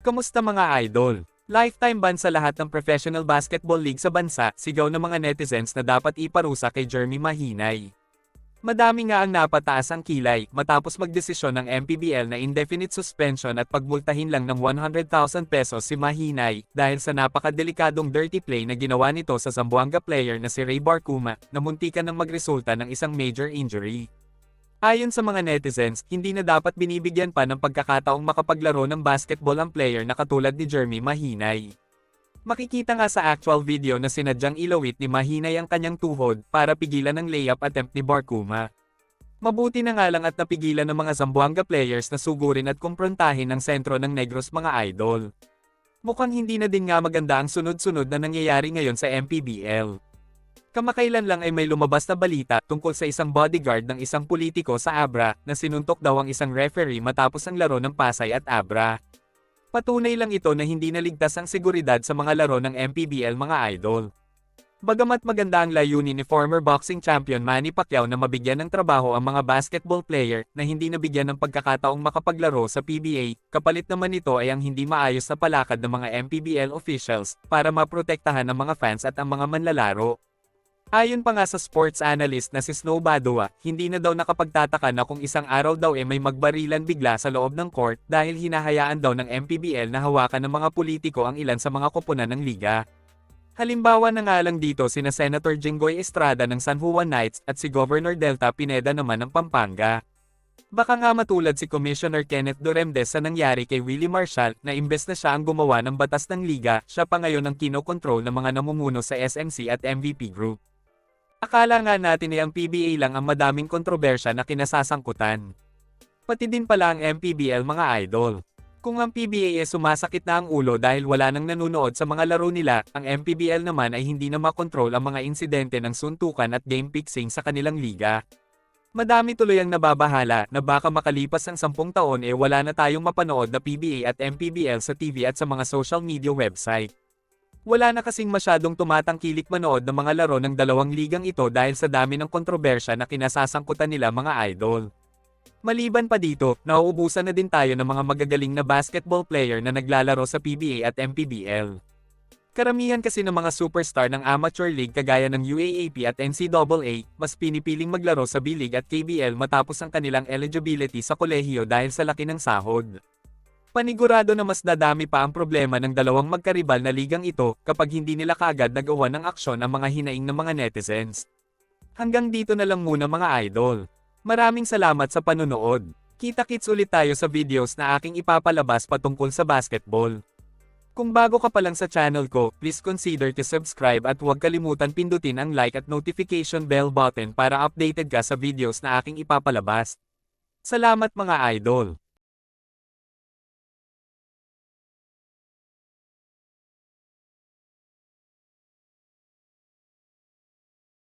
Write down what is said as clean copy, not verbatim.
Kamusta mga idol? Lifetime ban sa lahat ng professional basketball league sa bansa, sigaw ng mga netizens na dapat iparusa kay Jeremy Mahinay. Madami nga ang napataas ang kilay matapos magdesisyon ng MPBL na indefinite suspension at pagmultahin lang ng 100,000 pesos si Mahinay dahil sa napakadelikadong dirty play na ginawa nito sa Zamboanga player na si Ray Barcuma na muntikan ng magresulta ng isang major injury. Ayon sa mga netizens, hindi na dapat binibigyan pa ng pagkakataong makapaglaro ng basketball ang player na katulad ni Jeremy Mahinay. Makikita nga sa actual video na sinadyang ilawit ni Mahinay ang kanyang tuhod para pigilan ang layup attempt ni Barcuma. Mabuti na nga lang at napigilan ng mga Zamboanga players na sugurin at kumprontahin ang sentro ng Negros mga idol. Mukhang hindi na din nga maganda ang sunod-sunod na nangyayari ngayon sa MPBL. Kamakailan lang ay may lumabas na balita tungkol sa isang bodyguard ng isang politiko sa Abra na sinuntok daw ang isang referee matapos ang laro ng Pasay at Abra. Patunay lang ito na hindi naligtas ang seguridad sa mga laro ng MPBL mga idol. Bagamat maganda ang layunin ni former boxing champion Manny Pacquiao na mabigyan ng trabaho ang mga basketball player na hindi nabigyan ng pagkakataong makapaglaro sa PBA, kapalit naman nito ay ang hindi maayos na palakad ng mga MPBL officials para maprotektahan ang mga fans at ang mga manlalaro. Ayon pa nga sa sports analyst na si Snow Badua, hindi na daw nakapagtataka na kung isang araw daw may magbarilan bigla sa loob ng court dahil hinahayaan daw ng MPBL na hawakan ng mga politiko ang ilan sa mga koponan ng liga. Halimbawa na nga lang dito sina Senator Jinggoy Estrada ng San Juan Knights at si Governor Delta Pineda naman ng Pampanga. Baka nga matulad si Commissioner Kenneth Doremdes sa nangyari kay Willie Marshall na imbes na siya ang gumawa ng batas ng liga, siya pa ngayon ang kinokontrol ng mga namumuno sa SMC at MVP Group. Akala nga natin ay ang PBA lang ang madaming kontrobersya na kinasasangkutan. Pati din pala ang MPBL mga idol. Kung ang PBA ay sumasakit na ang ulo dahil wala nang nanunood sa mga laro nila, ang MPBL naman ay hindi na makontrol ang mga insidente ng suntukan at game fixing sa kanilang liga. Madami tuloy ang nababahala na baka makalipas ang 10 taon wala na tayong mapanood na PBA at MPBL sa TV at sa mga social media website. Wala na kasing masyadong tumatangkilik manood ng mga laro ng dalawang ligang ito dahil sa dami ng kontrobersya na kinasasangkutan nila mga idol. Maliban pa dito, nauubusan na din tayo ng mga magagaling na basketball player na naglalaro sa PBA at MPBL. Karamihan kasi ng mga superstar ng amateur league kagaya ng UAAP at NCAA, mas pinipiling maglaro sa B-League at KBL matapos ang kanilang eligibility sa kolehiyo dahil sa laki ng sahod. Panigurado na mas dadami pa ang problema ng dalawang magkaribal na ligang ito kapag hindi nila kaagad nagawa ng aksyon ang mga hinaing ng mga netizens. Hanggang dito na lang muna mga idol. Maraming salamat sa panonood. Kita-kits ulit tayo sa videos na aking ipapalabas patungkol sa basketball. Kung bago ka pa lang sa channel ko, please consider to subscribe at huwag kalimutan pindutin ang like at notification bell button para updated ka sa videos na aking ipapalabas. Salamat mga idol.